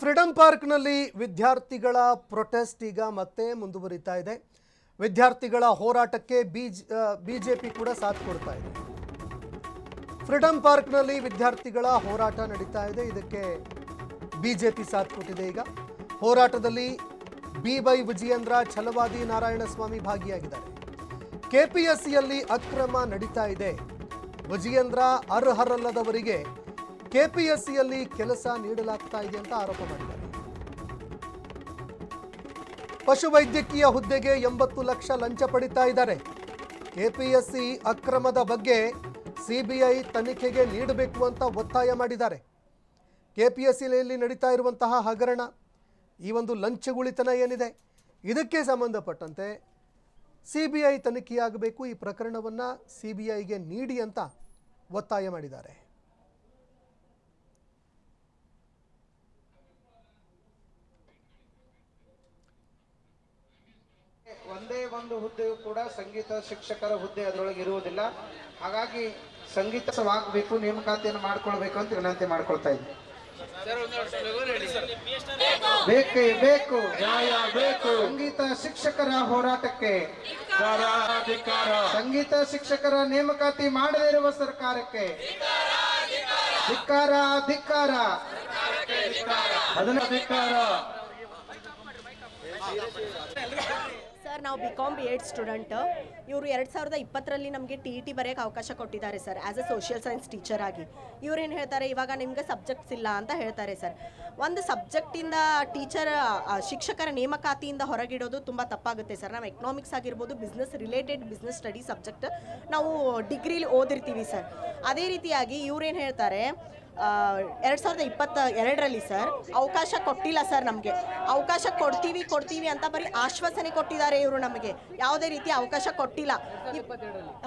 Freedom ಪಾರ್ಕ್ನಲ್ಲಿ ವಿದ್ಯಾರ್ಥಿಗಳ protest ಈಗ ಮತ್ತೆ ಮುಂದುವರಿತಾ ಇದೆ. ವಿದ್ಯಾರ್ಥಿಗಳ ಹೋರಾಟಕ್ಕೆ ಬಿಜೆಪಿ ಕೂಡ ಸಾಥ್ ಕೊಡ್ತಾ ಇದೆ. ಫ್ರೀಡಂ ಪಾರ್ಕ್ನಲ್ಲಿ ವಿದ್ಯಾರ್ಥಿಗಳ ಹೋರಾಟ ನಡೀತಾ ಇದೆ. ಇದಕ್ಕೆ ಬಿಜೆಪಿ ಸಾಥ್ ಕೊಟ್ಟಿದೆ. ಈಗ ಹೋರಾಟದಲ್ಲಿ ಬಿ.ವೈ. ವಿಜಯೇಂದ್ರ, ಛಲವಾದಿ ನಾರಾಯಣಸ್ವಾಮಿ ಭಾಗಿಯಾಗಿದ್ದಾರೆ. ಕೆಪಿಎಸ್ಸಿಯಲ್ಲಿ ಅಕ್ರಮ ನಡೀತಾ ಇದೆ. ವಿಜಯೇಂದ್ರ ಅರ್ಹರಲ್ಲದವರಿಗೆ ಕೆಪಿಎಸ್ಸಿಯಲ್ಲಿ ಕೆಲಸ ನೀಡಲಾಗ್ತಾ ಇದೆ ಅಂತ ಆರೋಪ ಮಾಡಿದ್ದಾರೆ. ಪಶುವೈದ್ಯಕೀಯ ಹುದ್ದೆಗೆ 80 ಲಕ್ಷ ಲಂಚ ಪಡಿತಾ ಇದ್ದಾರೆ. ಕೆಪಿಎಸ್ಸಿ ಅಕ್ರಮದ ಬಗ್ಗೆ ಸಿಬಿಐ ತನಿಖೆಗೆ ನೀಡಬೇಕು ಅಂತ ಒತ್ತಾಯ ಮಾಡಿದ್ದಾರೆ. ಕೆಪಿಎಸ್ಸಿಯಲ್ಲಿ ನಡೀತಾ ಇರುವಂತಹ ಹಗರಣ, ಈ ಒಂದು ಲಂಚಗುಳಿತನ ಏನಿದೆ, ಇದಕ್ಕೆ ಸಂಬಂಧಪಟ್ಟಂತೆ ಸಿಬಿಐ ತನಿಖೆಯಾಗಬೇಕು, ಈ ಪ್ರಕರಣವನ್ನು ಸಿಬಿಐಗೆ ನೀಡಿ ಅಂತ ಒತ್ತಾಯ ಮಾಡಿದ್ದಾರೆ. ಒಂದೇ ಒಂದು ಹುದ್ದೆಯು ಕೂಡ ಸಂಗೀತ ಶಿಕ್ಷಕರ ಹುದ್ದೆ ಅದರೊಳಗೆ ಇರುವುದಿಲ್ಲ. ಹಾಗಾಗಿ ಸಂಗೀತವಾಗಬೇಕು, ನೇಮಕಾತಿಯನ್ನು ಮಾಡ್ಕೊಳ್ಬೇಕು ಅಂತ ವಿನಂತಿ ಮಾಡ್ಕೊಳ್ತಾ ಇದ್ದೀನಿ. ಬೇಕೇ ಬೇಕು, ನ್ಯಾಯ ಬೇಕು. ಸಂಗೀತ ಶಿಕ್ಷಕರ ಹೋರಾಟಕ್ಕೆ, ಸಂಗೀತ ಶಿಕ್ಷಕರ ನೇಮಕಾತಿ ಮಾಡದೇ ಇರುವ ಸರ್ಕಾರಕ್ಕೆ ಧಿಕ್ಕಾರ, ಧಿಕ್ಕಾರ, ಅದನ್ನ ಧಿಕ್ಕಾರ. ಸರ್, ನಾವು ಬಿ.ಕಾಮ್ ಬಿ.ಎಡ್ ಸ್ಟೂಡೆಂಟ್. ಇವರು 2020ರಲ್ಲಿ ನಮಗೆ ಟಿ ಬರೆಯೋಕ್ಕೆ ಅವಕಾಶ ಕೊಟ್ಟಿದ್ದಾರೆ sir, as A social science teacher ಆಗಿ. ಇವ್ರೇನು ಹೇಳ್ತಾರೆ, ಇವಾಗ ನಿಮಗೆ ಸಬ್ಜೆಕ್ಟ್ಸ್ ಇಲ್ಲ ಅಂತ ಹೇಳ್ತಾರೆ ಸರ್. ಒಂದು ಸಬ್ಜೆಕ್ಟಿಂದ ಶಿಕ್ಷಕರ ನೇಮಕಾತಿಯಿಂದ ಹೊರಗಿಡೋದು ತುಂಬ ತಪ್ಪಾಗುತ್ತೆ ಸರ್. ನಾವು ಎಕನಾಮಿಕ್ಸ್ ಆಗಿರ್ಬೋದು, ಬಿಸ್ನೆಸ್ ಸ್ಟಡಿ ಸಬ್ಜೆಕ್ಟ್ ನಾವು ಡಿಗ್ರಿಲಿ ಓದಿರ್ತೀವಿ ಸರ್. ಅದೇ ರೀತಿಯಾಗಿ ಇವ್ರೇನು ಹೇಳ್ತಾರೆ, 2022ರಲ್ಲಿ ಸರ್ ಅವಕಾಶ ಕೊಟ್ಟಿಲ್ಲ ಸರ್. ನಮಗೆ ಅವಕಾಶ ಕೊಡ್ತೀವಿ ಅಂತ ಬರೀ ಆಶ್ವಾಸನೆ ಕೊಟ್ಟಿದ್ದಾರೆ ಇವರು. ನಮಗೆ ಯಾವುದೇ ರೀತಿ ಅವಕಾಶ ಕೊಟ್ಟಿಲ್ಲ.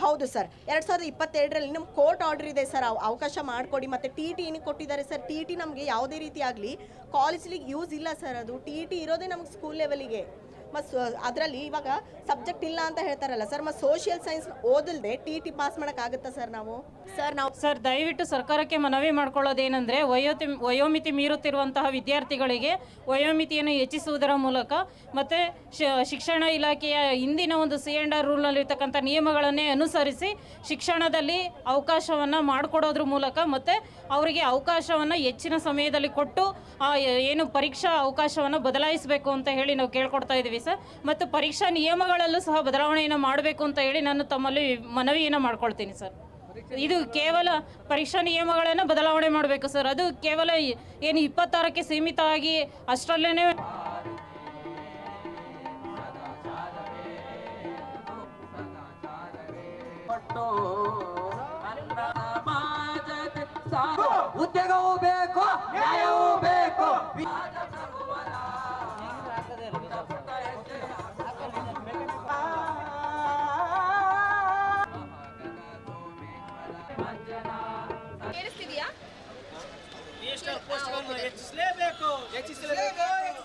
ಹೌದು ಸರ್, 2022ರಲ್ಲಿ ನಮ್ಮ ಕೋರ್ಟ್ ಆರ್ಡರ್ ಇದೆ ಸರ್, ಅವಕಾಶ ಮಾಡಿಕೊಡಿ. ಮತ್ತು ಟಿ ಏನಕ್ಕೆ ಕೊಟ್ಟಿದ್ದಾರೆ ಸರ್? ಟಿ ನಮಗೆ ಯಾವುದೇ ರೀತಿ ಆಗಲಿ ಕಾಲೇಜ್ಲಿಗೆ ಯೂಸ್ ಇಲ್ಲ ಸರ್. ಅದು ಟಿ ಇರೋದೇ ನಮ್ಗೆ ಸ್ಕೂಲ್ ಲೆವೆಲಿಗೆ. ಮತ್ತು ಅದರಲ್ಲಿ ಇವಾಗ ಸಬ್ಜೆಕ್ಟ್ ಇಲ್ಲ ಅಂತ ಹೇಳ್ತಾರಲ್ಲ ಸರ್, ಮತ್ತು ಸೋಷಿಯಲ್ ಸೈನ್ಸ್ ಓದಲ್ದೆ ಟಿ ಪಾಸ್ ಮಾಡೋಕ್ಕಾಗುತ್ತಾ ಸರ್ ನಾವು? ಸರ್ ದಯವಿಟ್ಟು ಸರ್ಕಾರಕ್ಕೆ ಮನವಿ ಮಾಡ್ಕೊಳ್ಳೋದೇನೆಂದರೆ, ವಯೋಮಿತಿ ಮೀರುತ್ತಿರುವಂತಹ ವಿದ್ಯಾರ್ಥಿಗಳಿಗೆ ವಯೋಮಿತಿಯನ್ನು ಹೆಚ್ಚಿಸುವುದರ ಮೂಲಕ ಮತ್ತು ಶಿಕ್ಷಣ ಇಲಾಖೆಯ ಹಿಂದಿನ ಒಂದು C&R ರೂಲ್ನಲ್ಲಿರ್ತಕ್ಕಂಥ ನಿಯಮಗಳನ್ನೇ ಅನುಸರಿಸಿ ಶಿಕ್ಷಣದಲ್ಲಿ ಅವಕಾಶವನ್ನು ಮಾಡಿಕೊಡೋದ್ರ ಮೂಲಕ ಮತ್ತು ಅವರಿಗೆ ಅವಕಾಶವನ್ನು ಹೆಚ್ಚಿನ ಸಮಯದಲ್ಲಿ ಕೊಟ್ಟು ಏನು ಪರೀಕ್ಷಾ ಅವಕಾಶವನ್ನು ಬದಲಾಯಿಸಬೇಕು ಅಂತ ಹೇಳಿ ನಾವು ಕೇಳ್ಕೊಡ್ತಾ ಇದ್ದೀವಿ ಸರ್. ಮತ್ತು ಪರೀಕ್ಷಾ ನಿಯಮಗಳಲ್ಲೂ ಸಹ ಬದಲಾವಣೆಯನ್ನು ಮಾಡಬೇಕು ಅಂತ ಹೇಳಿ ನಾನು ತಮ್ಮಲ್ಲಿ ಮನವಿಯನ್ನು ಮಾಡ್ಕೊಳ್ತೀನಿ ಸರ್. ಇದು ಕೇವಲ ಪರೀಕ್ಷಾ ನಿಯಮಗಳನ್ನು ಬದಲಾವಣೆ ಮಾಡಬೇಕು ಸರ್. ಅದು ಕೇವಲ ಏನು 26ಕ್ಕೆ ಸೀಮಿತ ಆಗಿ ಅಷ್ಟರಲ್ಲೇ ಉದ್ಯೋಗವೂ ಬೇಕು, ನ್ಯಾಯವೂ ಬೇಕು. ಹೆಚ್ಚಿಸಲೇಬೇಕು.